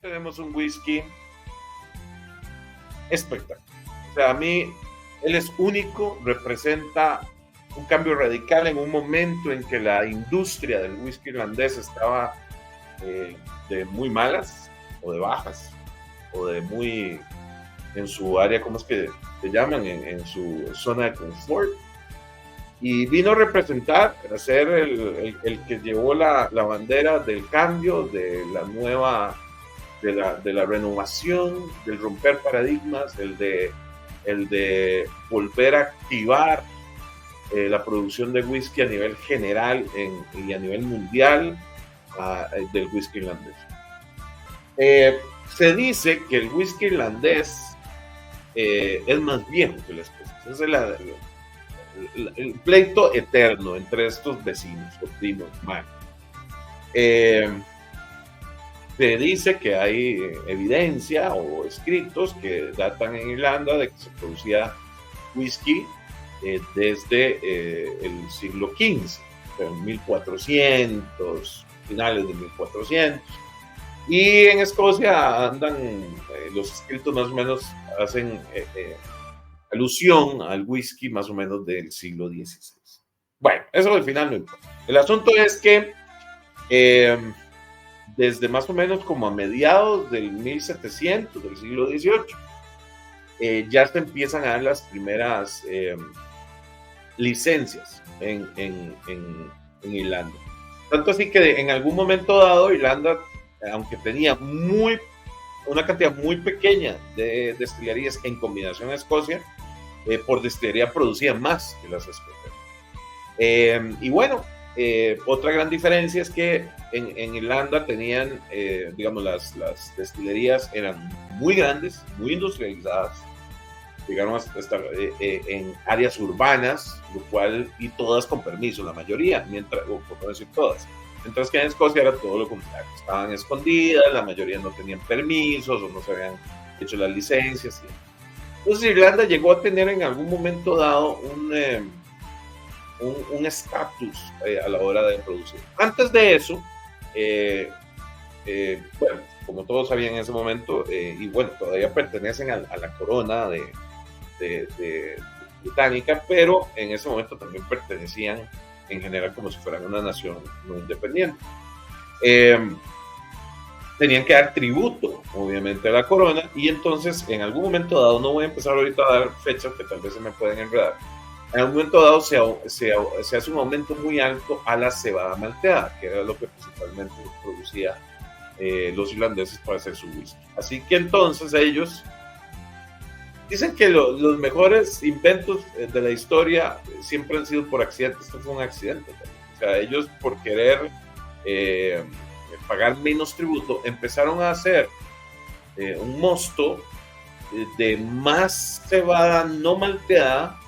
tenemos un whisky espectacular. O sea, a mí, él es único, representa un cambio radical en un momento en que la industria del whisky irlandés estaba de muy malas, o de bajas, o de muy en su área, ¿cómo es que se llaman? En su zona de confort. Y vino a representar, a ser el que llevó la bandera del cambio, de la nueva, de la renovación, del romper paradigmas, el de volver a activar la producción de whisky a nivel general y a nivel mundial del whisky irlandés. Se dice que el whisky irlandés es más viejo que la escocesa. Es el pleito eterno entre estos vecinos o primos. Se dice que hay evidencia o escritos que datan en Irlanda de que se producía whisky desde el siglo XV, en 1400, finales de 1400. Y en Escocia andan, los escritos más o menos hacen alusión al whisky más o menos del siglo XVI. Bueno, eso al final no importa. El asunto es que desde más o menos como a mediados del 1700, del siglo XVIII, ya se empiezan a dar las primeras licencias en Irlanda. Tanto así que en algún momento dado Irlanda, aunque tenía una cantidad muy pequeña de destilerías en combinación a Escocia, por destilería producían más que las escocesas. Y bueno, otra gran diferencia es que en Irlanda tenían, digamos, las destilerías eran muy grandes, muy industrializadas, llegaron a estar en áreas urbanas, lo cual, y todas con permiso, la mayoría, o por no decir todas. Mientras que en Escocia era todo lo contrario, estaban escondidas, la mayoría no tenían permisos o no se habían hecho las licencias. Entonces Irlanda llegó a tener en algún momento dado un estatus a la hora de producir. Antes de eso, bueno, como todos sabían en ese momento, y bueno, todavía pertenecen a la corona de británica, pero en ese momento también pertenecían en general como si fueran una nación no independiente. Tenían que dar tributo, obviamente, a la corona, y entonces en algún momento dado, no voy a empezar ahorita a dar fechas que tal vez se me pueden enredar, en algún momento dado se hace un aumento muy alto a la cebada malteada, que era lo que principalmente producía los irlandeses para hacer su whisky. Así que entonces ellos dicen que los mejores inventos de la historia siempre han sido por accidente. Esto fue un accidente también. O sea, ellos por querer pagar menos tributo empezaron a hacer un mosto de más cebada no malteada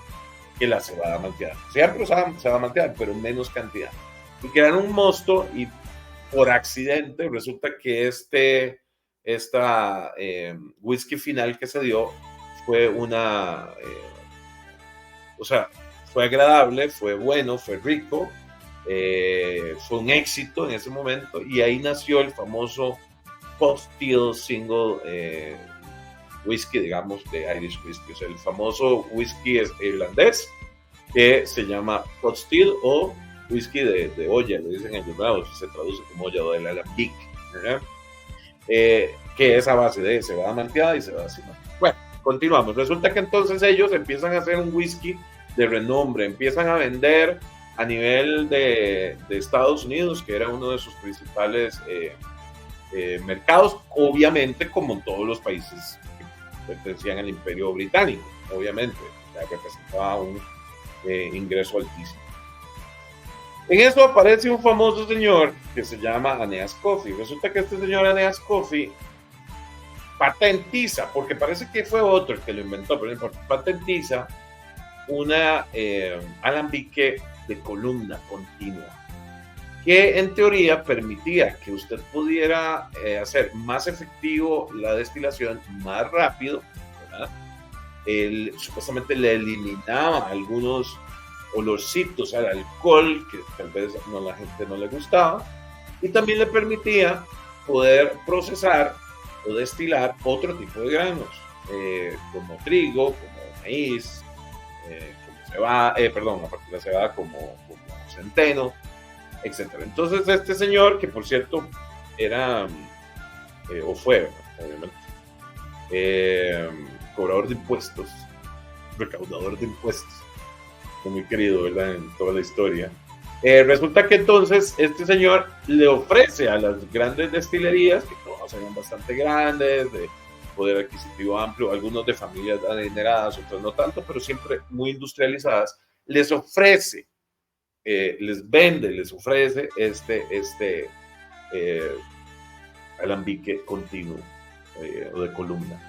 que la cebada malteada. Siempre usaban cebada malteada, pero en menos cantidad. Y crearon un mosto y por accidente resulta que esta whisky final que se dio fue o sea, fue agradable, fue bueno, fue rico, fue un éxito en ese momento, y ahí nació el famoso pot still single whisky, digamos, de Irish whisky, o sea, el famoso whisky irlandés que se llama pot still o whisky de olla, le dicen ellos, ¿verdad? Se traduce como olla o del alambic, ¿verdad? Que es a base de cebada malteada y cebada sin malteada. Bueno, continuamos. Resulta que entonces ellos empiezan a hacer un whisky de renombre, empiezan a vender a nivel de Estados Unidos, que era uno de sus principales mercados, obviamente como en todos los países que pertenecían al Imperio Británico, obviamente, ya representaba un ingreso altísimo. En eso aparece un famoso señor que se llama Aeneas Coffey. Resulta que este señor Aeneas Coffey patentiza, porque parece que fue otro el que lo inventó, pero no importa, patentiza una alambique de columna continua, que en teoría permitía que usted pudiera hacer más efectivo la destilación más rápido, ¿verdad? Supuestamente le eliminaba algunos olorcitos al alcohol que tal vez a la gente no le gustaba, y también le permitía poder procesar o destilar otro tipo de granos, como trigo, como maíz, como cebada, perdón, aparte de la cebada, como centeno, etcétera. Entonces este señor, que por cierto era, o fue, obviamente, cobrador de impuestos, recaudador de impuestos, muy querido, ¿verdad?, en toda la historia. Resulta que entonces este señor le ofrece a las grandes destilerías, que todas eran bastante grandes, de poder adquisitivo amplio, algunos de familias adineradas, otros no tanto, pero siempre muy industrializadas, les ofrece, les vende, les ofrece este alambique continuo o de columna.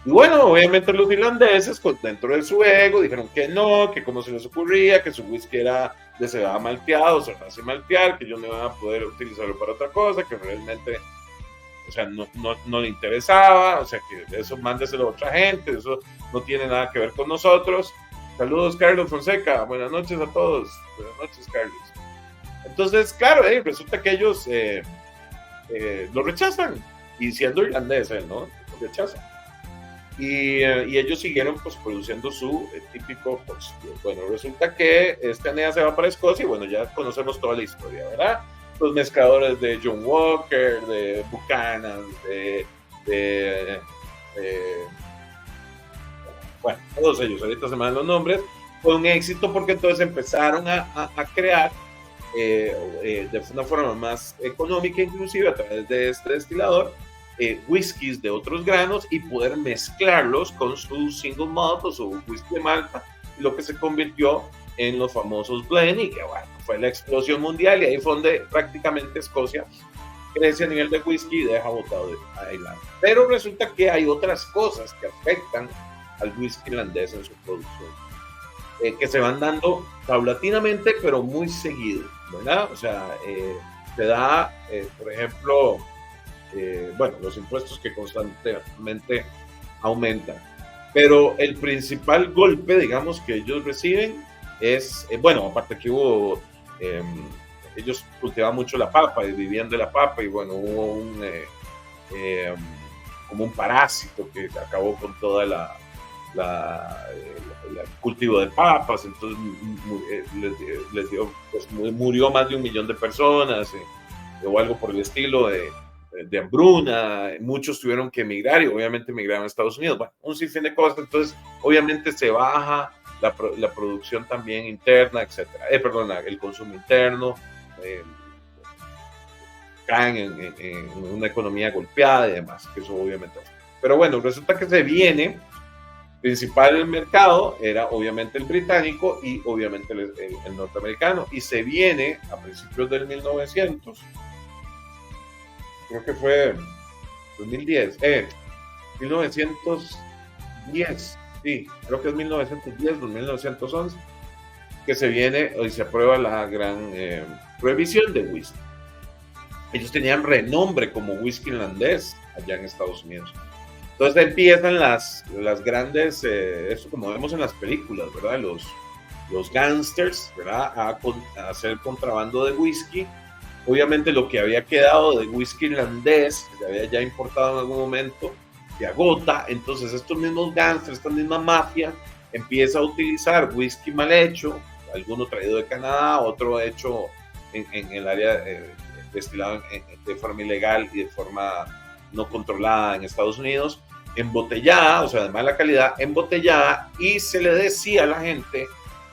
Y bueno, obviamente los irlandeses, dentro de su ego, dijeron que no, que cómo se les ocurría, que su whisky era de cebada malteado, se hace maltear, que ellos no iban a poder utilizarlo para otra cosa, que realmente, o sea, no le interesaba, o sea, que eso mándeselo a otra gente, eso no tiene nada que ver con nosotros. Saludos, Carlos Fonseca, buenas noches a todos, buenas noches, Carlos. Entonces, claro, resulta que ellos lo rechazan, y siendo irlandeses, ¿no? Lo rechazan. Y ellos siguieron pues produciendo su típico postil. Bueno, resulta que este Anea se va para Escocia y bueno, ya conocemos toda la historia, ¿verdad? Los mezcladores de John Walker, de Buchanan, bueno, todos ellos, ahorita se me dan los nombres, fue un éxito porque entonces empezaron a crear de una forma más económica, inclusive a través de este destilador, whiskies de otros granos y poder mezclarlos con su single malt o su whisky de malta, lo que se convirtió en los famosos blend y que bueno, fue la explosión mundial y ahí fue donde prácticamente Escocia crece a nivel de whisky y deja botado a Irlanda. Pero resulta que hay otras cosas que afectan al whisky irlandés en su producción, que se van dando paulatinamente pero muy seguido, ¿verdad? O sea, se da, por ejemplo, bueno, los impuestos que constantemente aumentan. Pero el principal golpe, digamos, que ellos reciben es, bueno, aparte que hubo, ellos cultivaban mucho la papa y vivían de la papa y bueno, hubo como un parásito que acabó con toda el cultivo de papas, entonces les dio, pues murió más de 1 millón de personas o algo por el estilo de hambruna, muchos tuvieron que emigrar y obviamente emigraron a Estados Unidos, bueno, un sinfín de cosas, entonces obviamente se baja la producción también interna, etcétera, perdona, el consumo interno, caen en una economía golpeada y demás, que eso obviamente, pero bueno, resulta que se viene, principal mercado era obviamente el británico y obviamente el norteamericano, y se viene a principios del 1900, creo que fue 2010, 1910, sí, creo que es 1910 o 1911, que se viene y se aprueba la gran prohibición de whisky. Ellos tenían renombre como whisky irlandés allá en Estados Unidos. Entonces empiezan las grandes, eso como vemos en las películas, ¿verdad? Los gangsters, ¿verdad? A hacer contrabando de whisky. Obviamente lo que había quedado de whisky irlandés, que se había ya importado en algún momento, se agota. Entonces estos mismos gangsters, esta misma mafia, empieza a utilizar whisky mal hecho, alguno traído de Canadá, otro hecho en el área, destilado de forma ilegal y de forma no controlada en Estados Unidos, embotellada, o sea, de mala calidad, embotellada, y se le decía a la gente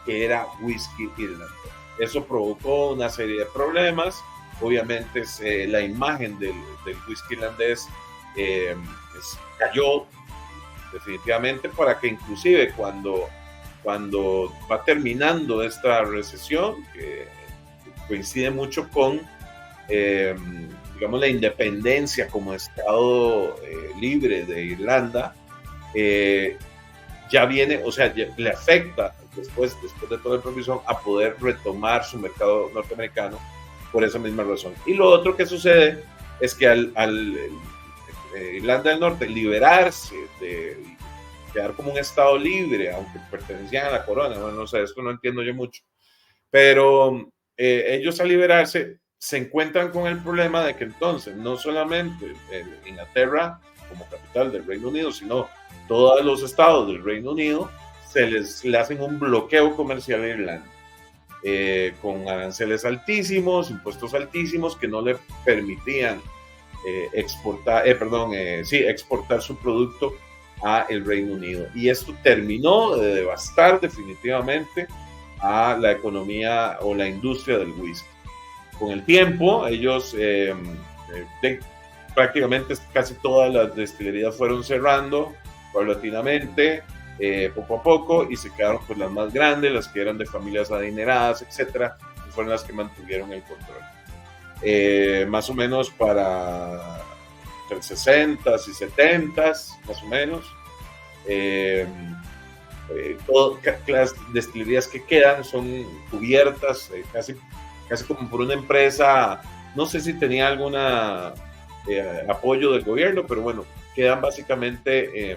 que era whisky irlandés. Eso provocó una serie de problemas. Obviamente la imagen del whisky irlandés cayó definitivamente, para que inclusive cuando va terminando esta recesión, que coincide mucho con digamos la independencia como estado libre de Irlanda, ya viene, o sea, le afecta después de todo el prohibición a poder retomar su mercado norteamericano por esa misma razón. Y lo otro que sucede es que al Irlanda del Norte liberarse, de quedar como un estado libre, aunque pertenecían a la corona, bueno, no sé, esto no entiendo yo mucho, pero ellos al liberarse se encuentran con el problema de que entonces no solamente Inglaterra como capital del Reino Unido, sino todos los estados del Reino Unido le hacen un bloqueo comercial a Irlanda, con aranceles altísimos, impuestos altísimos que no le permitían exportar su producto a el Reino Unido. Y esto terminó de devastar definitivamente a la economía o la industria del whisky. Con el tiempo, ellos prácticamente casi todas las destilerías fueron cerrando paulatinamente, poco a poco, y se quedaron pues las más grandes, las que eran de familias adineradas, etcétera, y fueron las que mantuvieron el control. Más o menos para entre 60s y 70s, más o menos. Todas las destilerías que quedan son cubiertas casi como por una empresa, no sé si tenía alguna apoyo del gobierno, pero bueno, quedan básicamente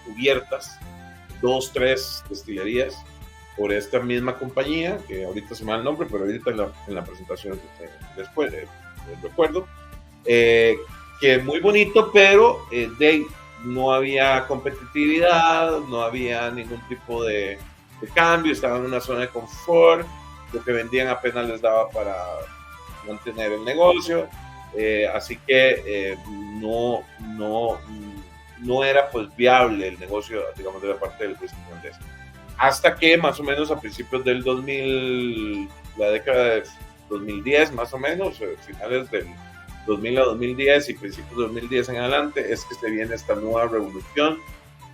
cubiertas 2, 3 destilerías por esta misma compañía, que ahorita se me da el nombre, pero ahorita en la presentación después recuerdo, que muy bonito, pero no había competitividad, no había ningún tipo de cambio, estaban en una zona de confort, lo que vendían apenas les daba para mantener el negocio, así que no era pues viable el negocio, digamos, de la parte del whisky irlandés. Hasta que más o menos a principios del 2000, la década de 2010 más o menos, finales del 2000 a 2010 y principios de 2010 en adelante, es que se viene esta nueva revolución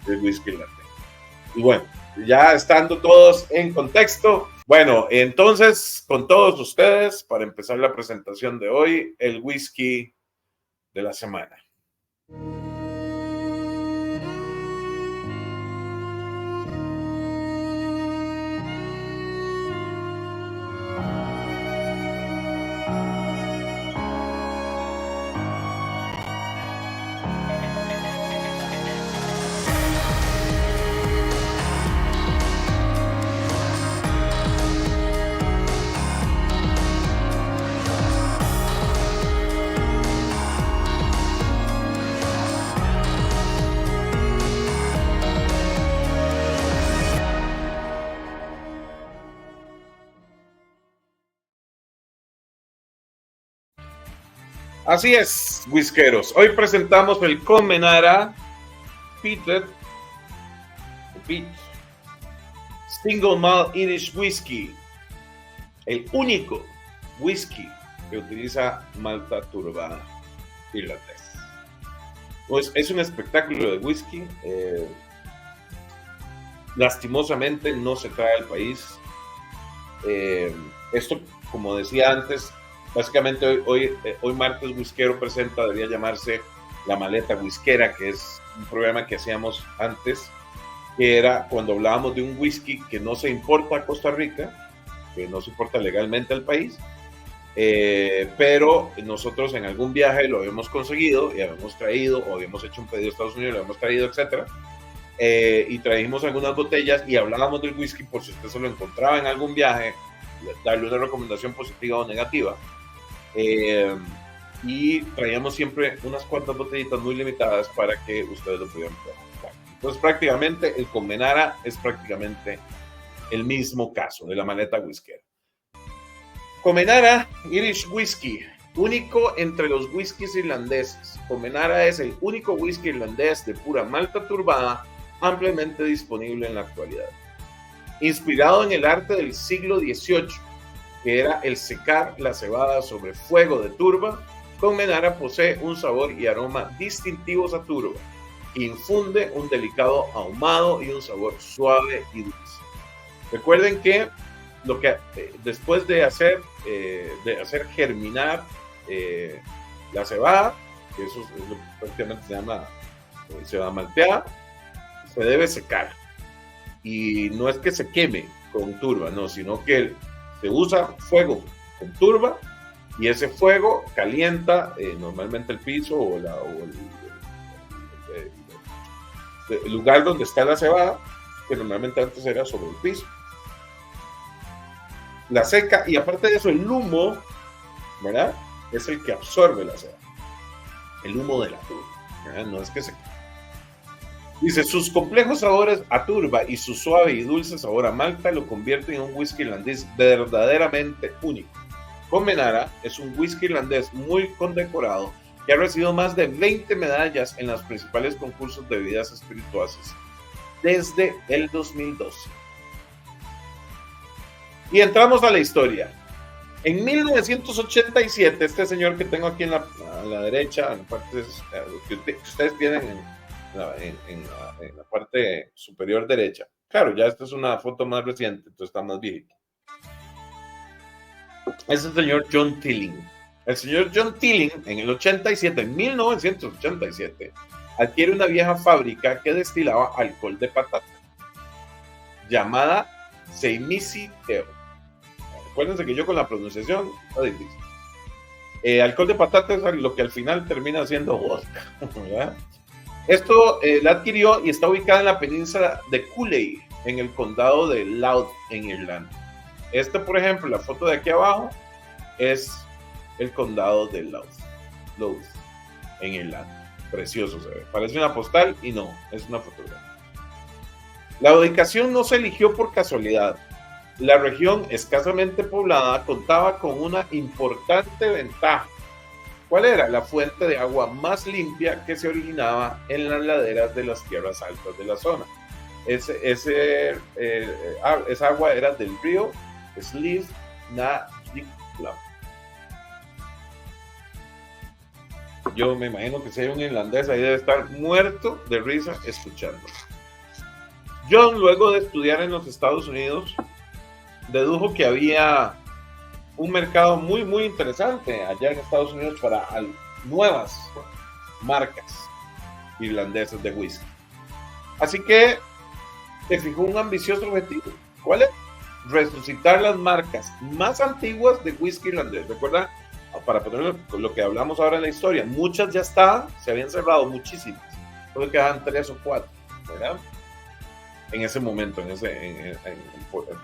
del whisky irlandés. Y bueno, ya estando todos en contexto, bueno, entonces con todos ustedes, para empezar la presentación de hoy, el whisky de la semana. Así es, whiskeros. Hoy presentamos el Conmenara Peated Single Malt Irish Whiskey, el único whisky que utiliza malta turbada irlandés. Pues es un espectáculo de whisky. Lastimosamente no se trae al país. Esto, como decía antes, básicamente hoy Martes Whiskero presenta, debería llamarse La Maleta Whiskera, que es un programa que hacíamos antes, que era cuando hablábamos de un whisky que no se importa a Costa Rica, que no se importa legalmente al país, pero nosotros en algún viaje lo habíamos conseguido y habíamos traído, o habíamos hecho un pedido a Estados Unidos, lo habíamos traído, etcétera, y trajimos algunas botellas y hablábamos del whisky por si usted se lo encontraba en algún viaje, darle una recomendación positiva o negativa. Y traíamos siempre unas cuantas botellitas muy limitadas para que ustedes lo pudieran probar. Entonces prácticamente el Conmenara es prácticamente el mismo caso de la maleta whiskera. Conmenara Irish Whiskey, único entre los whiskies irlandeses. Conmenara es el único whisky irlandés de pura malta turbada ampliamente disponible en la actualidad. Inspirado en el arte del siglo XVIII, que era el secar la cebada sobre fuego de turba, Conmenara posee un sabor y aroma distintivos a turba, que infunde un delicado ahumado y un sabor suave y dulce. Recuerden que después de hacer germinar la cebada, que eso es lo que prácticamente se llama cebada malteada, se debe secar. Y no es que se queme con turba, no, sino que se usa fuego con turba y ese fuego calienta normalmente el piso o el lugar donde está la cebada, que normalmente antes era sobre el piso. La seca, y aparte de eso, el humo ¿verdad? Es el que absorbe la cera, el humo de la turba, ¿verdad? No es que se... Dice, sus complejos sabores a turba y su suave y dulce sabor a malta lo convierten en un whisky irlandés verdaderamente único. Conmenara es un whisky irlandés muy condecorado que ha recibido más de 20 medallas en los principales concursos de bebidas espirituosas desde el 2012. Y entramos a la historia. En 1987, este señor que tengo aquí a la derecha, en la parte que ustedes tienen en la parte superior derecha. Claro, ya esta es una foto más reciente, entonces está más viejito. Es el señor John Tilling. El señor John Tilling, en el 87, en 1987, adquiere una vieja fábrica que destilaba alcohol de patata, llamada Seimisi Teo. Acuérdense que yo con la pronunciación está difícil. Alcohol de patata es lo que al final termina siendo vodka, ¿verdad? Esto la adquirió y está ubicada en la península de Cooley, en el condado de Louth, en Irlanda. Por ejemplo, la foto de aquí abajo es el condado de Louth, en Irlanda. Precioso se ve. Parece una postal y no, es una fotografía. La ubicación no se eligió por casualidad. La región escasamente poblada contaba con una importante ventaja. ¿Cuál era? La fuente de agua más limpia que se originaba en las laderas de las tierras altas de la zona. Esa agua era del río Slieve na Dicla. Yo me imagino que si hay un irlandés ahí debe estar muerto de risa escuchando. John, luego de estudiar en los Estados Unidos, dedujo que había un mercado muy, muy interesante allá en Estados Unidos para nuevas marcas irlandesas de whisky. Así que se fijó un ambicioso objetivo. ¿Cuál es? Resucitar las marcas más antiguas de whisky irlandés. ¿Recuerda? Para poner lo que hablamos ahora en la historia, muchas ya estaban, se habían cerrado muchísimas, solo quedaban 3 o 4, ¿verdad? En ese momento,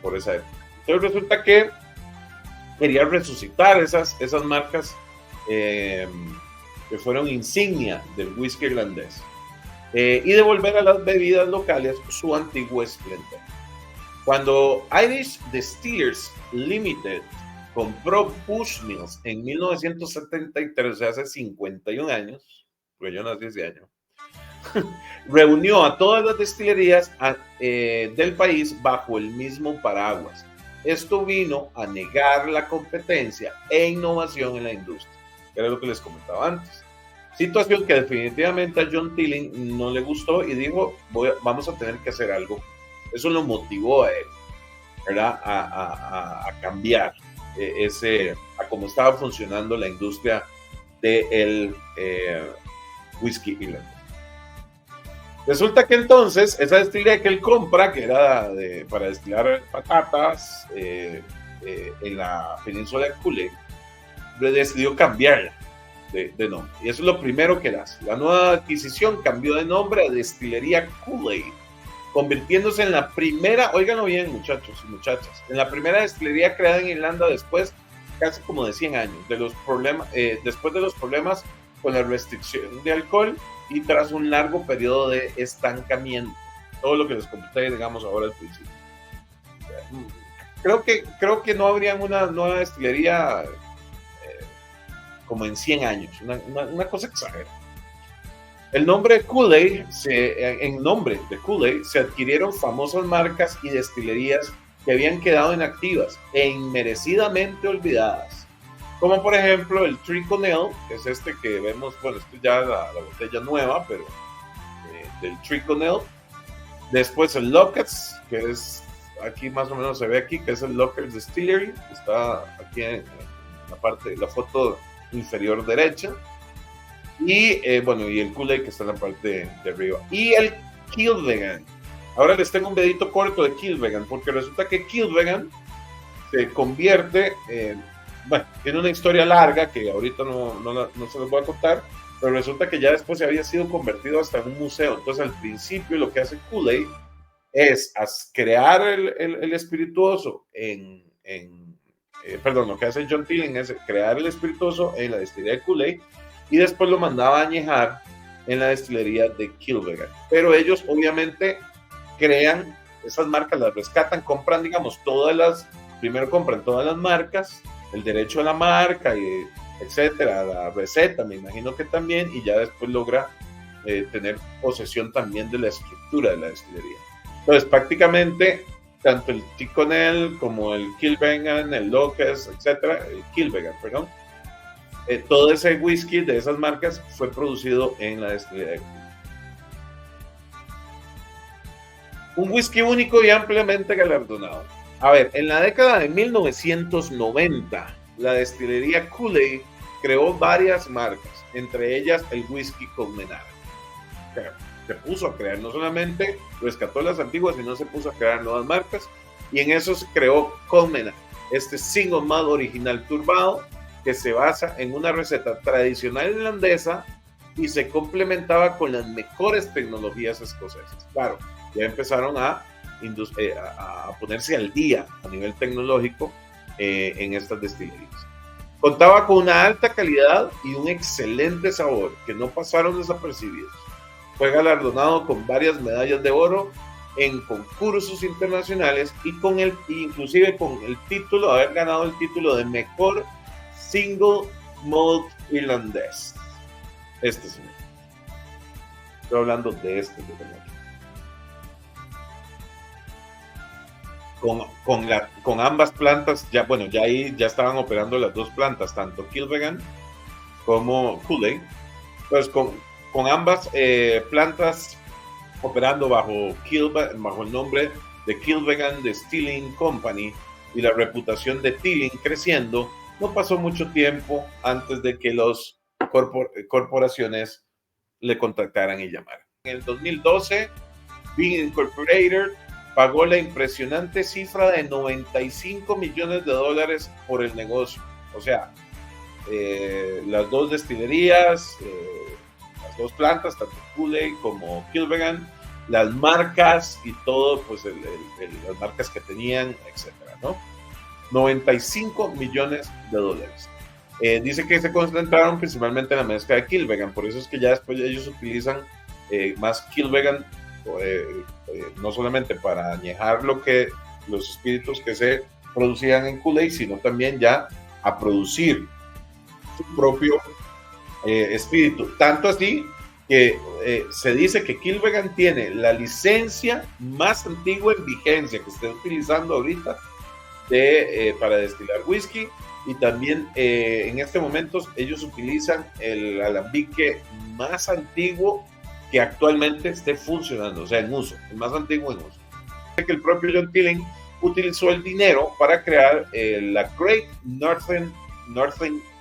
por esa época. Entonces resulta que quería resucitar esas marcas que fueron insignia del whisky irlandés y devolver a las bebidas locales su antiguo esplendor. Cuando Irish Distillers Limited compró Bushmills en 1973, o sea, hace 51 años, porque yo nací ese año, reunió a todas las destilerías del país bajo el mismo paraguas. Esto vino a negar la competencia e innovación en la industria, que era lo que les comentaba antes. Situación que definitivamente a John Tilling no le gustó y dijo, vamos a tener que hacer algo. Eso lo motivó a él, ¿verdad? A cambiar a cómo estaba funcionando la industria del whisky irlandés. Resulta que entonces esa destilería que él compra, que era para destilar patatas en la península de Cooley, decidió cambiarla de nombre. Y eso es lo primero que hace. La nueva adquisición cambió de nombre a Destilería Cooley, convirtiéndose en la primera, óiganlo bien muchachos y muchachas, en la primera destilería creada en Irlanda después casi como de 100 años, después de los problemas con la restricción de alcohol y tras un largo periodo de estancamiento. Todo lo que les comenté, digamos, ahora al principio. Creo que no habría una nueva destilería como en 100 años, una cosa exagerada. El nombre de Cooley, en nombre de Cooley, se adquirieron famosas marcas y destilerías que habían quedado inactivas e inmerecidamente olvidadas. Como por ejemplo el Tyrconnell, que es este que vemos, bueno, esto ya la botella nueva, pero del Tyrconnell. Después el Lockett's, que es, aquí más o menos se ve aquí, que es el Lockett's Distillery, que está aquí en la parte de la foto inferior derecha. Y bueno, y el Cooley, que está en la parte de arriba. Y el Kilbeggan. Ahora les tengo un dedito corto de Kilbeggan, porque resulta que Kilbeggan se convierte bueno, tiene una historia larga que ahorita no se los voy a contar, pero resulta que ya después se había sido convertido hasta en un museo. Entonces al principio lo que hace Cooley es crear el espirituoso en perdón, lo que hace John Tilling es crear el espirituoso en la destilería de Kool-Aid y después lo mandaba a añejar en la destilería de Kilbegan. Pero ellos obviamente crean esas marcas, las rescatan, compran, digamos, primero compran todas las marcas, el derecho a la marca, y etcétera, la receta, me imagino que también, y ya después logra tener posesión también de la estructura de la destilería. Entonces, prácticamente, tanto el Ticonel como el Kilbegan, el Locust, etcétera, el Kilbegan, perdón, todo ese whisky de esas marcas fue producido en la destilería de Kool-Aid. Un whisky único y ampliamente galardonado. A ver, en la década de 1990, la destilería Kool-Aid creó varias marcas, entre ellas el whisky Conmenara. Se puso a crear, no solamente rescató las antiguas, sino se puso a crear nuevas marcas, y en eso se creó Conmenara, este single malt original turbado que se basa en una receta tradicional irlandesa y se complementaba con las mejores tecnologías escocesas. Claro, ya empezaron a ponerse al día a nivel tecnológico en estas destilerías. Contaba con una alta calidad y un excelente sabor que no pasaron desapercibidos. Fue galardonado con varias medallas de oro en concursos internacionales y inclusive con el título, haber ganado el título de mejor single malt irlandés. Este señor. Estoy hablando de este que tengo aquí. Con ambas plantas, ya ahí ya estaban operando las dos plantas, tanto Kilbegan como Kool-Aid. Pues con ambas plantas operando bajo el nombre de Kilbegan Distilling Company y la reputación de Tilling creciendo, no pasó mucho tiempo antes de que las corporaciones le contactaran y llamaran. En el 2012, Beam Incorporated pagó la impresionante cifra de $95 millones por el negocio. O sea, las dos destilerías, las dos plantas, tanto Kool-Aid como Kilbegan, las marcas y todo, pues las marcas que tenían, etcétera, ¿no? $95 millones. Dice que se concentraron principalmente en la mezcla de Kilbegan, por eso es que ya después ellos utilizan más Kilbegan, no solamente para añejar los espíritus que se producían en Kool-Aid, sino también ya a producir su propio espíritu. Tanto así que se dice que Kilbegan tiene la licencia más antigua en vigencia que esté utilizando ahorita para destilar whisky, y también en este momento ellos utilizan el alambique más antiguo que actualmente esté funcionando, o sea, en uso, el más antiguo en uso. Que el propio John Tilling utilizó el dinero para crear la Great Northern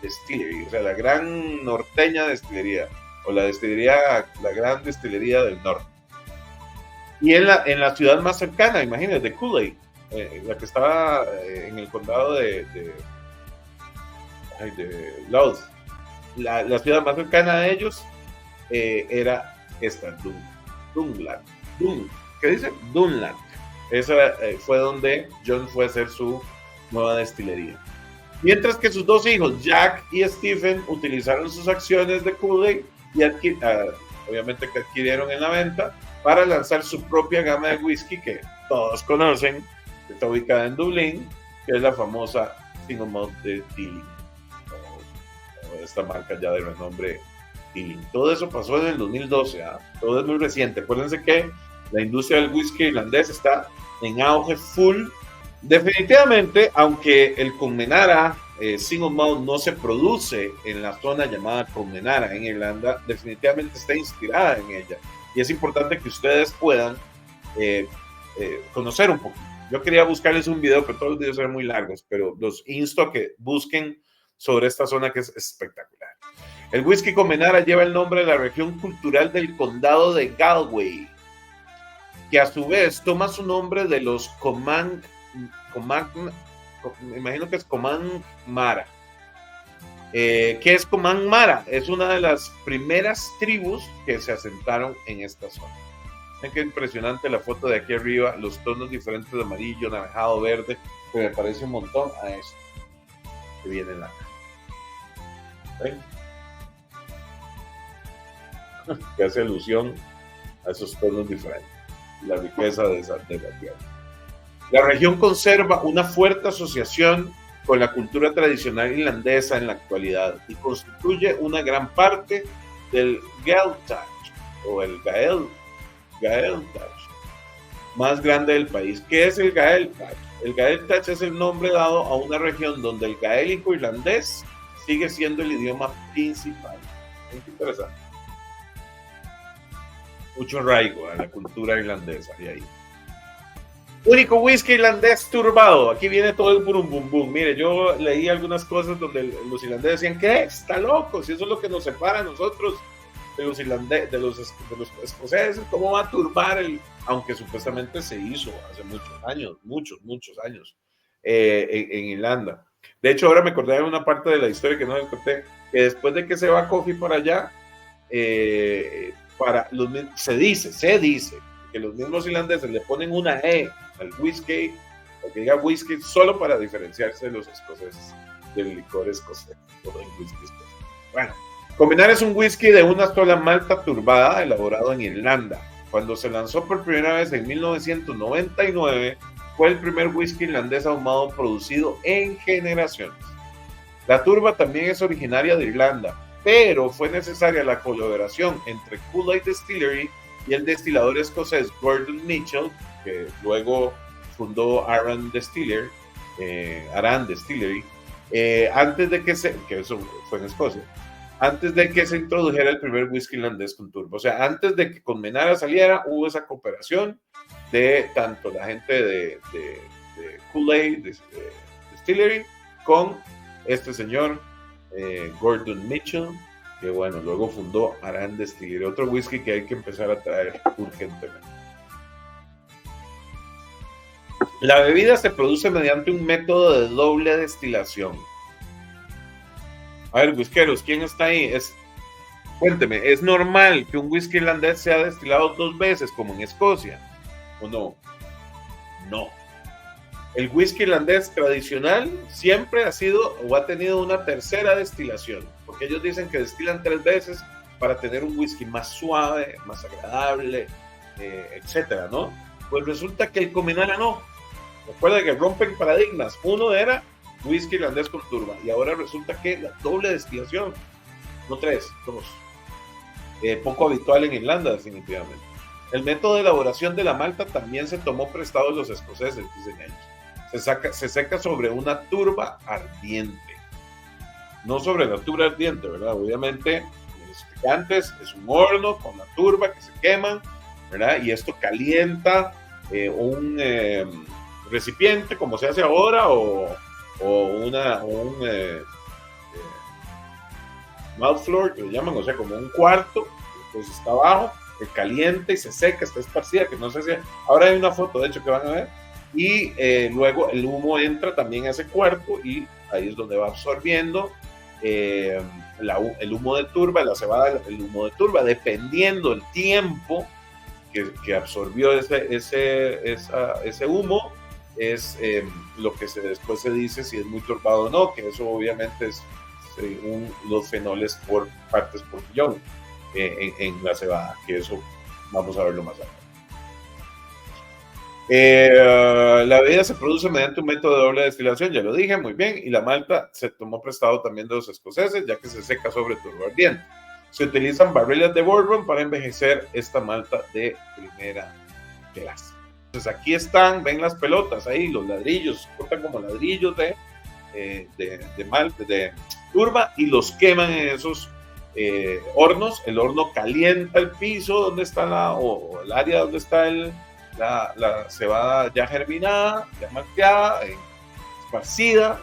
Distillery, o sea, la gran norteña destilería, o la gran destilería del norte. Y en la ciudad más cercana, imagínate, de Kool-Aid, la que estaba en el condado de Louth. La ciudad más cercana a ellos era esta, Dunland. ¿Qué dice? Dunland. Esa fue donde John fue a hacer su nueva destilería. Mientras que sus dos hijos, Jack y Stephen, utilizaron sus acciones de Kool-Aid y obviamente que adquirieron en la venta para lanzar su propia gama de whisky que todos conocen, que está ubicada en Dublín, que es la famosa Single Malt de Tilling, o esta marca ya de renombre Tilling. Todo eso pasó en el 2012, todo es muy reciente. Acuérdense que la industria del whisky irlandés está en auge full. Definitivamente, aunque el Conmenara Single Malt no se produce en la zona llamada Conmenara en Irlanda, definitivamente está inspirada en ella. Y es importante que ustedes puedan conocer un poco. Yo quería buscarles un video, pero todos los videos eran muy largos, pero los insto a que busquen sobre esta zona que es espectacular. El whisky Conmenara lleva el nombre de la región cultural del condado de Galway, que a su vez toma su nombre de los me imagino que es Comán Mara. ¿Qué es Comán Mara? Es una de las primeras tribus que se asentaron en esta zona. Ven qué impresionante la foto de aquí arriba, los tonos diferentes de amarillo, naranjado, verde, que me parece un montón a esto. que viene en la caja. ¿Ven? Que hace alusión a esos tonos diferentes, la riqueza de la tierra. La región conserva una fuerte asociación con la cultura tradicional irlandesa en la actualidad y constituye una gran parte del Gaeltacht o el Gaeltacht más grande del país. ¿Qué es el Gaeltacht? El Gaeltacht es el nombre dado a una región donde el gaélico irlandés sigue siendo el idioma principal. Muy interesante. Mucho arraigo a la cultura irlandesa de ahí. Único whisky irlandés turbado. Aquí viene todo el burum bum bum. Mire, yo leí algunas cosas donde los irlandeses decían, ¿qué? Está loco, si eso es lo que nos separa a nosotros de los irlandeses, de los escoceses, ¿cómo va a turbar el...? Aunque supuestamente se hizo hace muchos años en Irlanda. De hecho, ahora me acordé de una parte de la historia que no les conté, que después de que se va Coffey para allá, se dice que los mismos irlandeses le ponen una E al whisky, o que diga whisky, solo para diferenciarse de los escoceses, del licor escocés, o del whisky escocés. Bueno, Combinar es un whisky de una sola malta turbada elaborado en Irlanda. Cuando se lanzó por primera vez en 1999, fue el primer whisky irlandés ahumado producido en generaciones. La turba también es originaria de Irlanda, pero fue necesaria la colaboración entre Kool-Aid Distillery y el destilador escocés Gordon Mitchell, que luego fundó Arran Distillery, antes de que eso fue en Escocia, antes de que se introdujera el primer whisky irlandés con turbo. O sea, antes de que Conmenara saliera, hubo esa cooperación de tanto la gente de Kool-Aid Distillery con este señor Gordon Mitchell, que bueno, luego fundó Arran Distillery, otro whisky que hay que empezar a traer urgentemente. La bebida se produce mediante un método de doble destilación. A ver, whiskeros, ¿quién está ahí? Cuénteme, ¿es normal que un whisky irlandés sea destilado 2 veces como en Escocia? ¿O no? No. El whisky irlandés tradicional siempre ha sido o ha tenido una tercera destilación, porque ellos dicen que destilan 3 veces para tener un whisky más suave, más agradable, etcétera, ¿no? Pues resulta que el Conmenara no. Recuerda que rompen paradigmas. Uno era whisky irlandés con turba y ahora resulta que la doble destilación, no 3, 2. Poco habitual en Irlanda, definitivamente. El método de elaboración de la malta también se tomó prestado de los escoceses, dicen ellos. Se seca sobre una turba ardiente. No sobre la turba ardiente, ¿verdad? Obviamente, antes es un horno con la turba que se queman, ¿verdad? Y esto calienta un recipiente, como se hace ahora, o un mouthfloor, que le llaman, o sea, como un cuarto, pues está abajo, que calienta y se seca, está esparcida, que no sé si... Ahora hay una foto, de hecho, que van a ver, y luego el humo entra también a ese cuarto y ahí es donde va absorbiendo el humo de turba, la cebada, el humo de turba, dependiendo el tiempo que absorbió ese humo, es lo que después se dice si es muy turbado o no, que eso obviamente es según los fenoles por partes por millón en la cebada, que eso vamos a verlo más adelante. La bebida se produce mediante un método de doble destilación, ya lo dije, muy bien, y la malta se tomó prestado también de los escoceses, ya que se seca sobre turba ardiente. Se utilizan barriles de bourbon para envejecer esta malta de primera clase. Entonces aquí están, ven las pelotas ahí, los ladrillos, cortan como ladrillos de turba y los queman en esos hornos. El horno calienta el piso donde está o el área donde está la cebada ya germinada, ya malteada, esparcida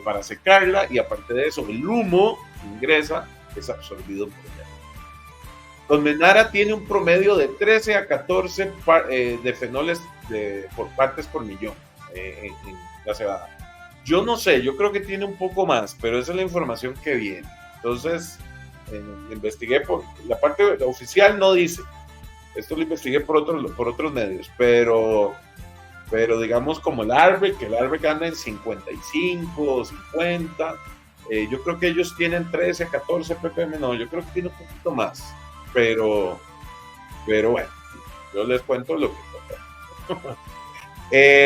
para secarla, y aparte de eso el humo que ingresa es absorbido por ella. Conmenara tiene un promedio de 13 a 14 de fenoles por partes por millón en la cebada. Yo no sé, yo creo que tiene un poco más, pero esa es la información que viene. Entonces, investigué por la parte oficial, no dice. Esto lo investigué por otros medios, pero pero digamos como el Ardbeg, que el Ardbeg anda en 55, 50, yo creo que ellos tienen 13, 14 ppm, no, yo creo que tiene un poquito más, pero bueno, yo les cuento lo que toca.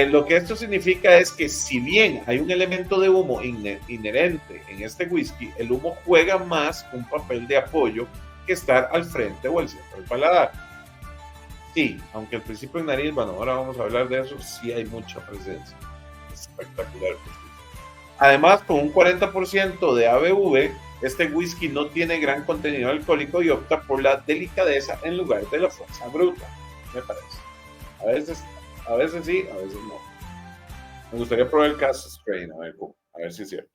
Lo que esto significa es que si bien hay un elemento de humo inherente en este whisky, el humo juega más un papel de apoyo que estar al frente o al centro del paladar. Sí, aunque al principio en nariz, bueno, ahora vamos a hablar de eso, sí hay mucha presencia. Espectacular. Además, con un 40% de ABV, este whisky no tiene gran contenido alcohólico y opta por la delicadeza en lugar de la fuerza bruta, me parece. A veces sí, a veces no. Me gustaría probar el Cask Strain, a ver si es cierto.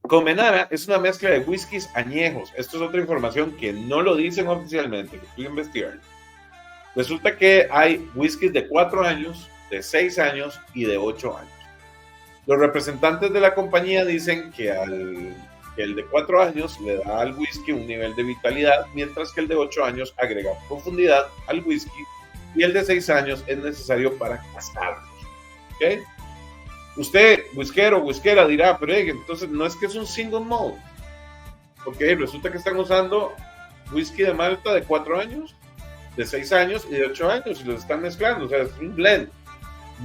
Comenara es una mezcla de whiskies añejos. Esto es otra información que no lo dicen oficialmente, que estoy investigando. Resulta que hay whiskies de 4 años, de 6 años y de 8 años. Los representantes de la compañía dicen que el de 4 años le da al whisky un nivel de vitalidad, mientras que el de 8 años agrega profundidad al whisky y el de 6 años es necesario para casarlos. ¿Okay? Usted, whiskero o whiskera, dirá, pero entonces no es que es un single malt, porque resulta que están usando whisky de Malta de 4 años, de 6 años y de 8 años y los están mezclando, o sea, es un blend.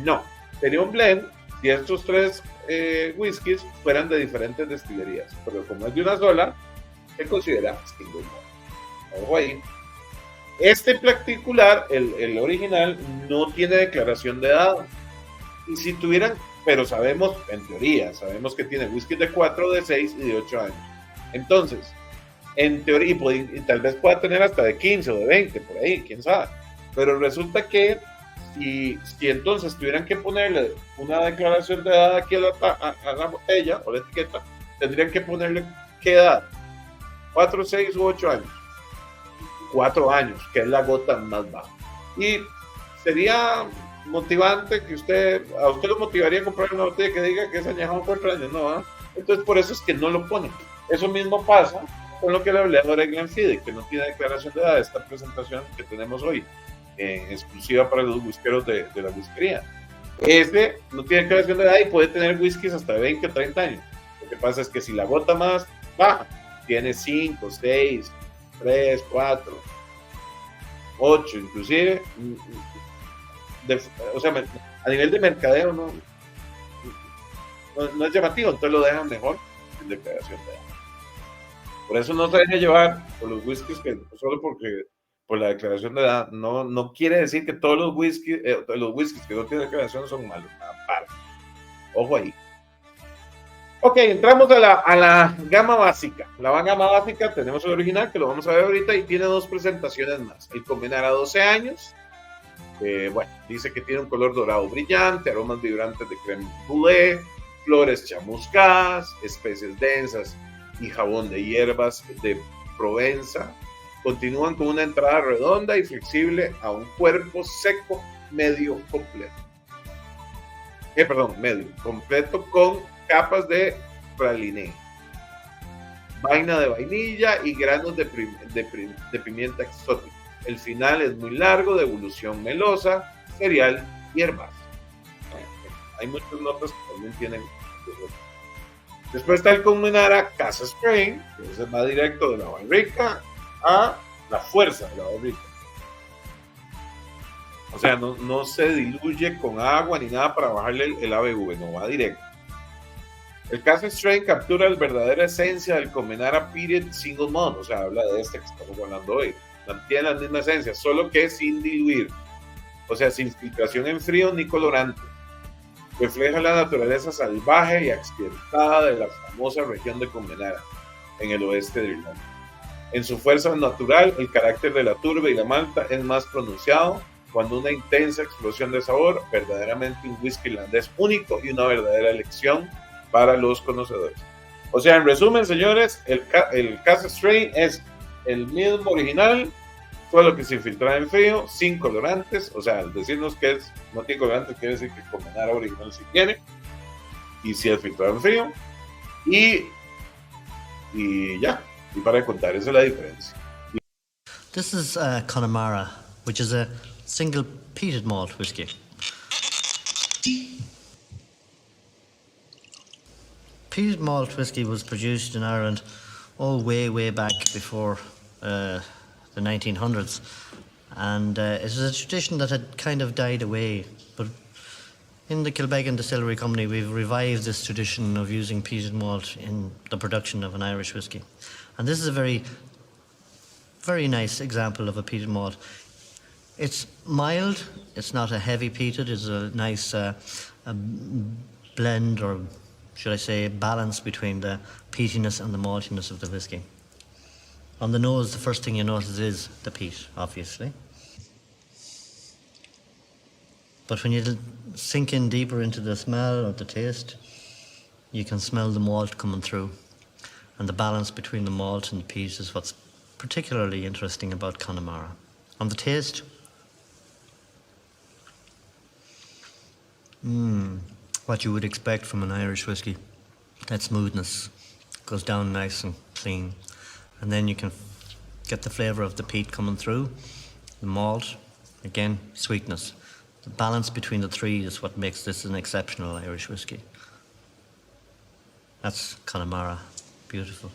No, sería un blend si estos 3 whiskies fueran de diferentes destilerías, pero como es de una sola, se considera single malt. Ojo ahí. Este particular, el original, no tiene declaración de edad. Y si tuvieran, pero sabemos, en teoría, sabemos que tiene whisky de 4, de 6 y de 8 años. Entonces, en teoría, y tal vez pueda tener hasta de 15 o de 20, por ahí, quién sabe. Pero resulta que si entonces tuvieran que ponerle una declaración de edad aquí a la botella o la etiqueta, tendrían que ponerle qué edad, 4, 6 u 8 años. 4 años, que es la gota más baja. Y sería motivante que a usted lo motivaría a comprar una botella que diga que es añejado 4 años, ¿no? ¿Eh? Entonces por eso es que no lo ponen. Eso mismo pasa con lo que le hablé ahora de Glenfiddich, que no tiene declaración de edad. Esta presentación que tenemos hoy, exclusiva para los whiskeros de la whiskería. Este no tiene declaración de edad y puede tener whiskies hasta 20 o 30 años. Lo que pasa es que si la gota más baja tiene 5, 6, 3, 4, 8 inclusive, o sea, a nivel de mercadeo no es llamativo, entonces lo dejan mejor en declaración de edad. Por eso no se deja llevar por los whiskies que solo porque por la declaración de edad no quiere decir que todos los whiskies que no tienen declaración son malos, para. Ojo ahí. Ok, entramos a la gama básica. La gama básica tenemos el original, que lo vamos a ver ahorita, y tiene 2 presentaciones más. El Comenara 12 años, bueno, dice que tiene un color dorado brillante, aromas vibrantes de crème brûlée, flores chamuscadas, especies densas y jabón de hierbas de Provenza. Continúan con una entrada redonda y flexible a un cuerpo seco medio completo. Medio completo con capas de praliné, vaina de vainilla y granos de pimienta exótica. El final es muy largo, de evolución melosa, cereal y herbácea. Hay muchas notas que también tienen. Después está el Comenara Cask Strain, que es el más directo de la barrica a la fuerza de la barrica. O sea, no se diluye con agua ni nada para bajarle el ABV, no va directo. El Cask Strain captura la verdadera esencia del Comenara Period Single Malt, o sea, habla de este que estamos hablando hoy. Mantiene la misma esencia, solo que sin diluir, o sea, sin filtración en frío ni colorante. Refleja la naturaleza salvaje y accidentada de la famosa región de Comenara, en el oeste de Irlanda. En su fuerza natural, el carácter de la turba y la malta es más pronunciado, cuando una intensa explosión de sabor, verdaderamente un whisky irlandés único y una verdadera elección para los conocedores. O sea, en resumen, señores, el Cask Strain es el mismo original, solo que sin filtrar en frío, sin colorantes. O sea, al decirnos que no tiene colorantes, quiere decir que Comenara original sí tiene, y si es filtrado en frío, y ya, y para contar, esa es la diferencia. This is Connemara, which is a single peated malt whiskey. Peated malt whiskey was produced in Ireland way back before the 1900s, and it was a tradition that had kind of died away, but in the Kilbeggan Distillery Company we've revived this tradition of using peated malt in the production of an Irish whiskey, and this is a very nice example of a peated malt. It's mild, it's not a heavy peated, it's a nice a blend, or should I say balance, between the peatiness and the maltiness of the whiskey. On the nose, the first thing you notice is the peat, obviously. But when you sink in deeper into the smell or the taste, you can smell the malt coming through. And the balance between the malt and the peat is what's particularly interesting about Connemara. On the taste, what you would expect from an Irish whiskey. That smoothness goes down nice and clean, and then you can get the flavour of the peat coming through. The malt, again, sweetness. The balance between the three is what makes this an exceptional Irish whiskey. That's Connemara. Beautiful.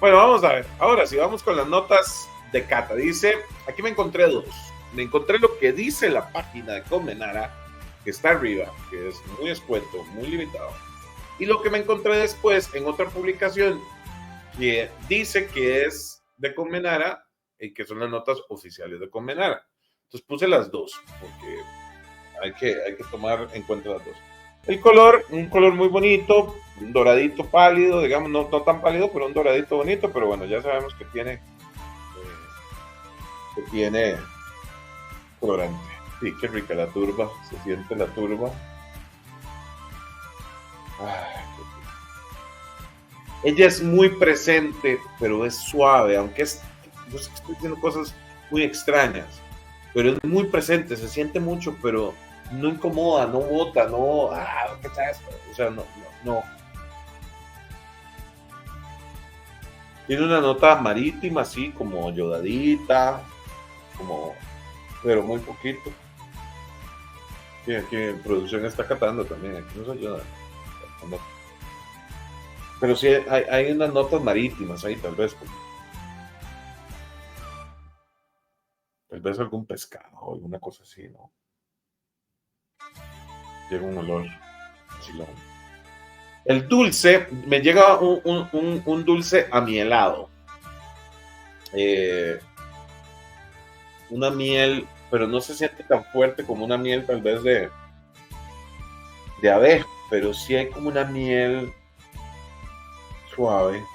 Bueno, vamos a ver. Ahora sí, vamos con las notas de cata. Dice, aquí me encontré dos. Me encontré lo que dice la página de Conmenara, que está arriba, que es muy escueto, muy limitado. Y lo que me encontré después en otra publicación que dice que es de Conmenara y que son las notas oficiales de Conmenara. Entonces puse las dos, porque hay que tomar en cuenta las dos. El color, un color muy bonito, un doradito pálido, digamos, no tan pálido, pero un doradito bonito, pero bueno, ya sabemos que tiene colorante. Sí, qué rica la turba, se siente la turba. Ay, ella es muy presente, pero es suave, aunque yo sé que estoy diciendo cosas muy extrañas, pero es muy presente, se siente mucho, pero no incomoda, no bota, no, ¿qué es esto? O sea, no. Tiene una nota marítima, así como yodadita, pero muy poquito. Sí, aquí en producción está catando también, aquí nos ayuda. Pero sí hay unas notas marítimas ahí, tal vez algún pescado o alguna cosa así, ¿no? Llega un olor chilón. El dulce, me llega un dulce amielado. Una miel, pero no se siente tan fuerte como una miel tal vez de abeja, pero sí hay como una miel suave.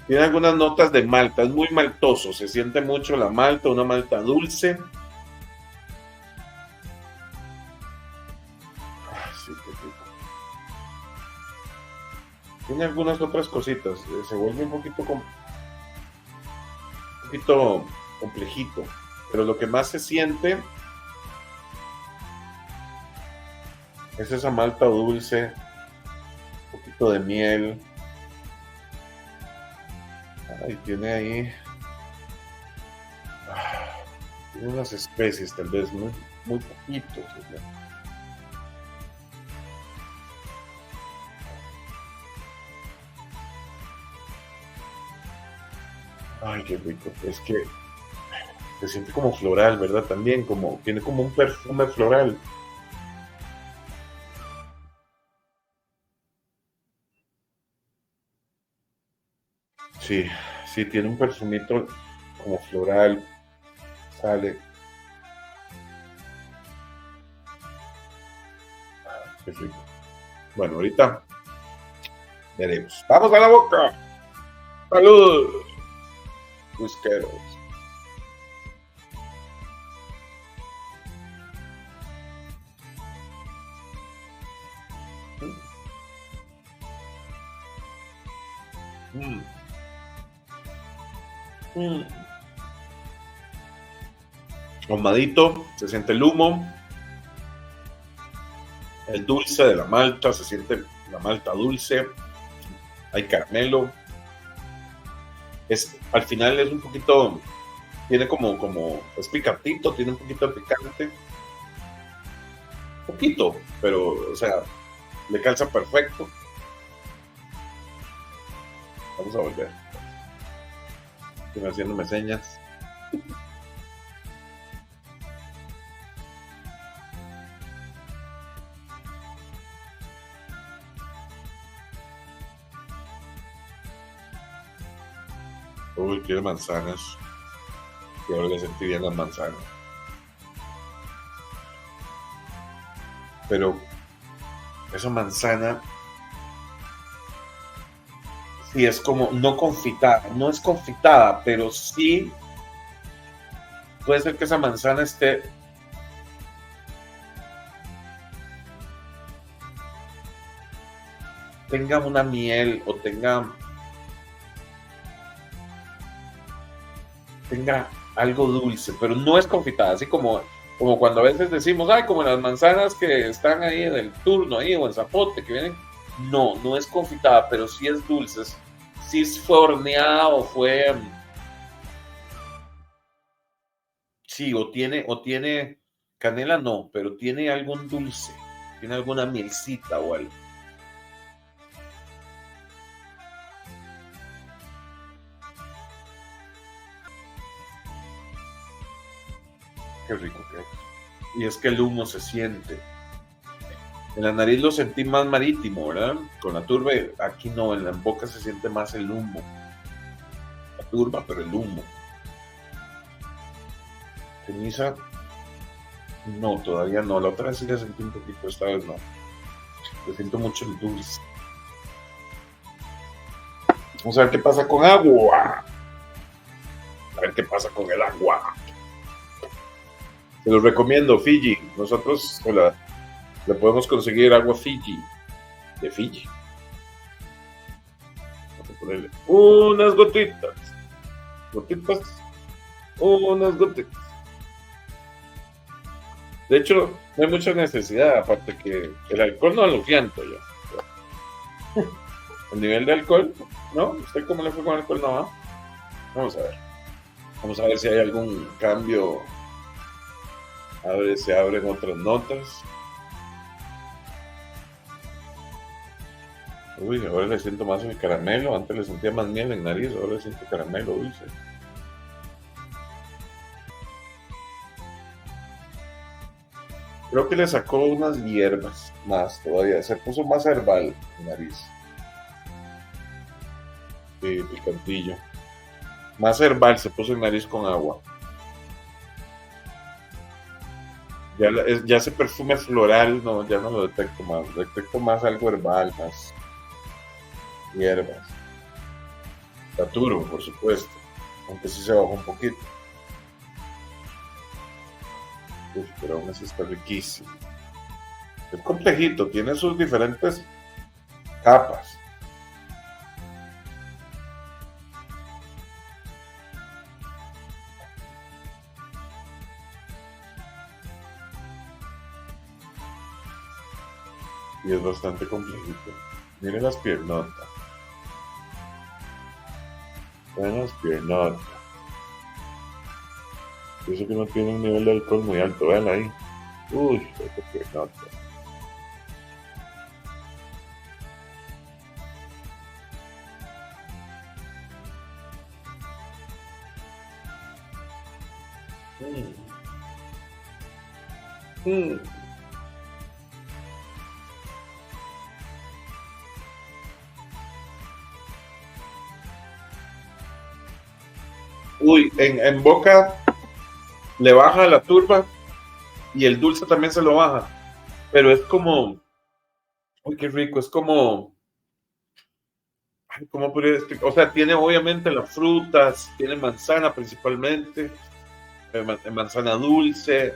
Tiene algunas notas de malta, es muy maltoso, se siente mucho la malta, una malta dulce. Sí, qué rico. Tiene algunas otras cositas, se vuelve un poquito complejito, pero lo que más se siente es esa malta dulce, un poquito de miel. Y tiene ahí tiene unas especies tal vez muy poquitos, ¿verdad? Ay, qué rico. Es que se siente como floral, ¿verdad? También tiene como un perfume floral. Sí, tiene un perfumito como floral, sale. Qué rico. Bueno, ahorita veremos. ¡Vamos a la boca! ¡Salud! Whiskeros. Ahumadito, se siente el humo. el dulce de la malta, se siente la malta dulce, hay caramelo. Al final es un poquito, tiene es picantito, tiene un poquito de picante. Poquito, pero, o sea, le calza perfecto. Vamos a volver. Estoy haciéndome señas. Uy, quiero manzanas. Y ahora le sentí bien las manzanas. Pero esa manzana sí es como no confitada, no es confitada, pero sí puede ser que esa manzana tenga una miel o tenga algo dulce, pero no es confitada, así como cuando a veces decimos, ay, como las manzanas que están ahí en el Turno, ahí, o en Zapote, que vienen, no es confitada, pero sí es dulce, sí fue horneada o fue, sí, o tiene canela, no, pero tiene algún dulce, tiene alguna mielcita o algo. Qué rico que es. Y es que el humo se siente. En la nariz lo sentí más marítimo, ¿verdad? Con la turba, aquí no, en la boca se siente más el humo. La turba, pero el humo. Ceniza, no, todavía no. La otra vez sí la sentí un poquito, esta vez no. Le siento mucho el dulce. Vamos a ver qué pasa con agua. A ver qué pasa con el agua. Se los recomiendo, Fiji. Nosotros le podemos conseguir agua Fiji. De Fiji. Vamos a ponerle unas gotitas. Unas gotitas. De hecho, no hay mucha necesidad, aparte que el alcohol no lo siento yo. El nivel de alcohol, ¿no? ¿Usted cómo le fue con el alcohol? No, ¿eh? Vamos a ver. Vamos a ver si hay algún cambio. A ver, se abren otras notas. Uy, ahora le siento más el caramelo. Antes le sentía más miel en nariz, ahora le siento caramelo dulce. Creo que le sacó unas hierbas más todavía. Se puso más herbal en nariz. Sí, picantillo. Más herbal se puso en nariz con agua. Ya ese perfume floral, no, ya no lo detecto más. Detecto más algo herbal, más hierbas. Saturo, por supuesto. Aunque sí se bajó un poquito. Uf, pero aún así está riquísimo. Es complejito, tiene sus diferentes capas. Y es bastante complejito. Miren las piernotas. Vean las piernotas. Eso que no tiene un nivel de alcohol muy alto, vean ahí. Uy, qué piernota. Uy, en boca le baja la turba y el dulce también se lo baja, pero es como, uy, qué rico, es como, ¿cómo podría explicar? O sea, tiene obviamente las frutas, tiene manzana principalmente, manzana dulce,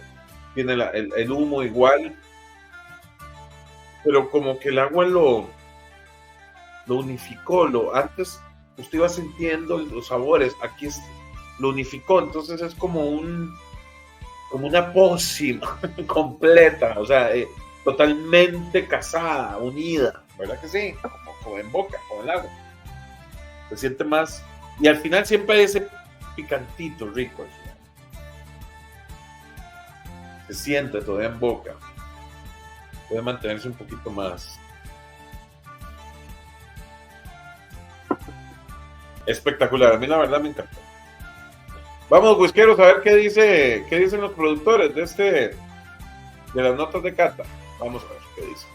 tiene el humo igual, pero como que el agua lo unificó, antes usted iba sintiendo los sabores, aquí lo unificó, entonces es como una pócima completa, o sea, totalmente casada, unida, ¿verdad que sí? Como en boca, como el agua. Se siente más, y al final siempre hay ese picantito rico al final. Se siente todavía en boca. Puede mantenerse un poquito más. Espectacular, a mí la verdad me encantó. Vamos, whiskeros, a ver qué dicen los productores de las notas de cata. Vamos a ver qué dicen.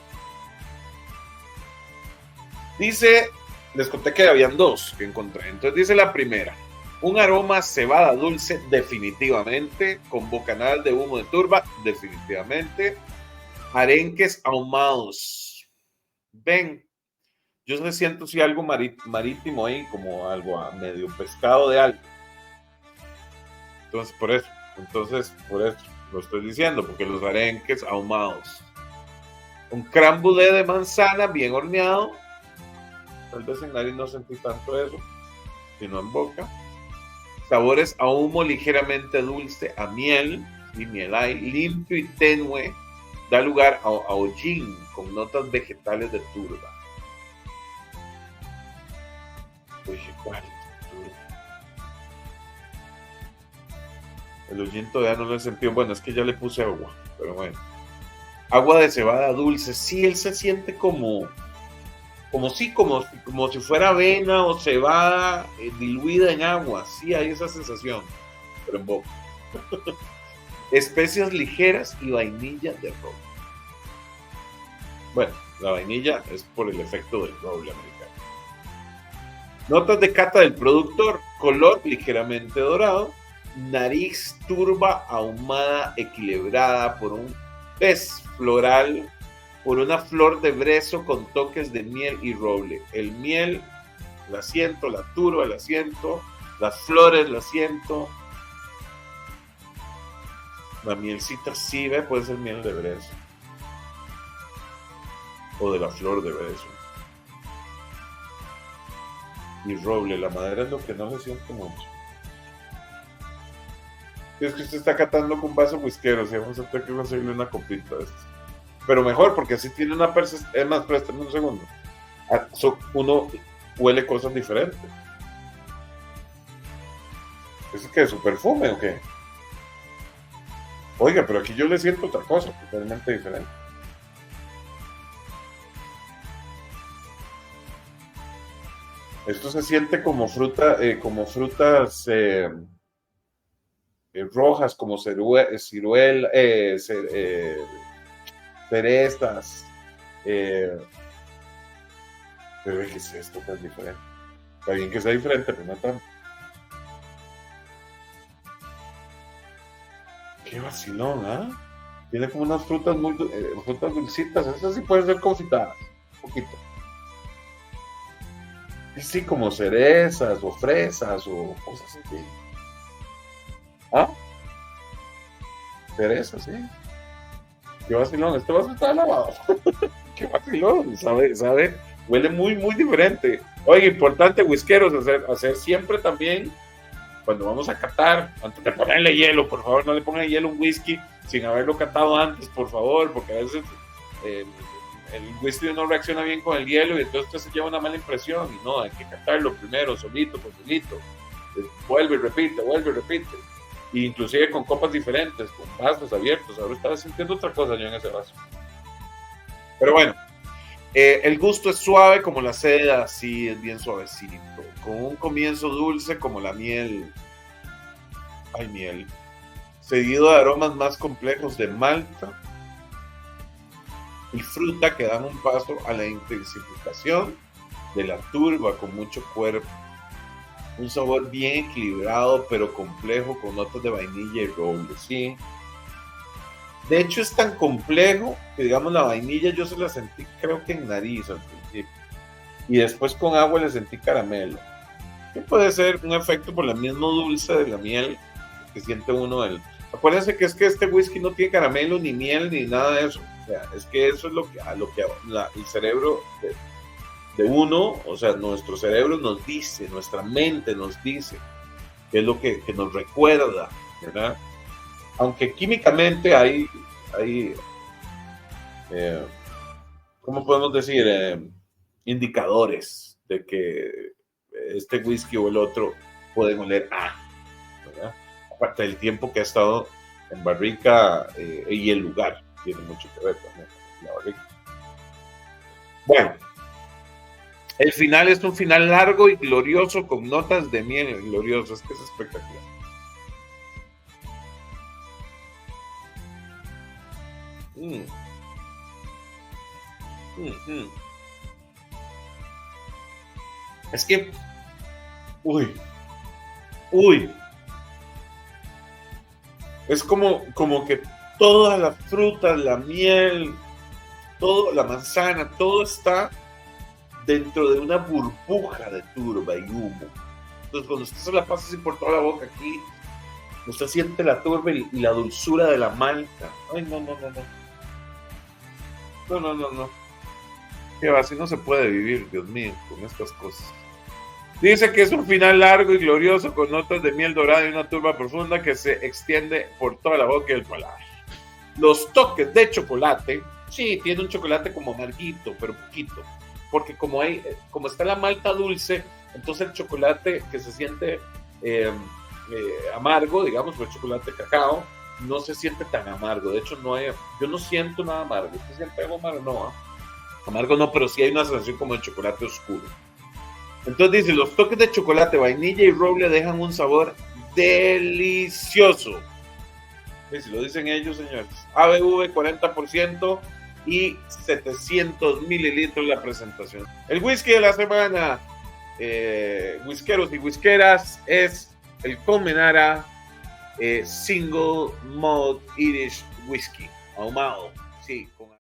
Dice, les conté que habían dos que encontré. Entonces dice la primera: un aroma cebada dulce, definitivamente. Con bocanal de humo de turba, definitivamente. Arenques ahumados. Ven, yo se siento si algo marítimo ahí, como algo a medio pescado de algo. Entonces por eso lo estoy diciendo, porque los arenques ahumados. Un crème brûlée de manzana bien horneado. Tal vez en nariz no sentí tanto eso, sino en boca. Sabores a humo ligeramente dulce, a miel, y miel hay, limpio y tenue. Da lugar a hollín con notas vegetales de turba. Oye, ¿cuál? El hollín todavía no lo he sentido. Bueno, es que ya le puse agua, pero bueno. Agua de cebada dulce. Sí, él se siente como si fuera avena o cebada diluida en agua. Sí, hay esa sensación, pero en boca. Especias ligeras y vainilla de roble. Bueno, la vainilla es por el efecto del roble americano. Notas de cata del productor: color ligeramente dorado, nariz turba ahumada equilibrada por un pez floral, por una flor de brezo con toques de miel y roble. El miel la siento, la turba la siento, las flores la siento. La mielcita sí, ve, puede ser miel de brezo. O de la flor de brezo. Y roble, la madera es lo que no le siento mucho. Es que usted está catando con vaso whiskero, si vamos a tener que conseguirle una copita de estas. Pero mejor, porque así tiene una persistencia. Es más, préstame un segundo. Uno huele cosas diferentes. ¿Es que su perfume o qué? Oiga, pero aquí yo le siento otra cosa totalmente diferente. Esto se siente como fruta, como frutas rojas, como ciruela, cerezas. Pero ¿qué es esto tan diferente? Está bien que sea diferente, pero no tanto. Qué vacilón, ¿ah? Tiene como unas frutas frutas dulcitas. Esas sí pueden ser confitadas, un poquito. Sí, como cerezas o fresas o cosas así. ¿Ah? Cerezas, sí. Qué vacilón, este vaso está lavado. Qué vacilón, sabe, huele muy, muy diferente. Oye, importante, whiskeros, hacer siempre también, cuando vamos a catar, antes de ponerle hielo, por favor, no le pongan hielo a un whisky sin haberlo catado antes, por favor, porque a veces el whisky no reacciona bien con el hielo y entonces usted se lleva una mala impresión. Y no, hay que catarlo primero, solito, por solito. Vuelve y repite. Y inclusive con copas diferentes, con vasos abiertos. Ahora estaba sintiendo otra cosa yo en ese vaso. Pero bueno, el gusto es suave como la seda, así es bien suavecito, con un comienzo dulce como la miel. Ay, miel. Seguido de aromas más complejos de malta y fruta que dan un paso a la intensificación de la turba con mucho cuerpo. Un sabor bien equilibrado pero complejo con notas de vainilla y roble, ¿sí? De hecho es tan complejo que, digamos, la vainilla yo se la sentí creo que en nariz al principio y después con agua le sentí caramelo, que puede ser un efecto por el mismo dulce de la miel que siente uno del... Acuérdense que este whisky no tiene caramelo ni miel ni nada de eso. O sea, es que eso es lo que el cerebro de uno, o sea, nuestro cerebro nos dice, nuestra mente nos dice, que es lo que nos recuerda, ¿verdad? Aunque químicamente hay ¿cómo podemos decir? Indicadores de que este whisky o el otro pueden oler a, ¿verdad? Aparte del tiempo que ha estado en barrica y el lugar, tiene mucho que ver también la barrica. Bueno, el final es un final largo y glorioso con notas de miel glorioso, es que es espectacular. Es que, uy, es como que todas las frutas, la miel, todo, la manzana, todo está dentro de una burbuja de turba y humo. Entonces, cuando usted se la pasa así por toda la boca aquí, usted siente la turba y la dulzura de la malta. Ay, no. No. Que así no se puede vivir, Dios mío, con estas cosas. Dice que es un final largo y glorioso con notas de miel dorada y una turba profunda que se extiende por toda la boca y el paladar. Los toques de chocolate, sí, tiene un chocolate como amarguito, pero poquito, porque como está la malta dulce, entonces el chocolate que se siente amargo, digamos, o el chocolate cacao, no se siente tan amargo. De hecho, yo no siento nada amargo. ¿Usted siente algo amargo? No, amargo no, pero sí hay una sensación como de chocolate oscuro. Entonces dice, los toques de chocolate, vainilla y roble dejan un sabor delicioso. Y si lo dicen ellos, señores. ABV 40% y 700 mililitros la presentación. El whisky de la semana, whiskeros y whiskeras, es el Conmenara Single Malt Irish Whiskey, ahumado.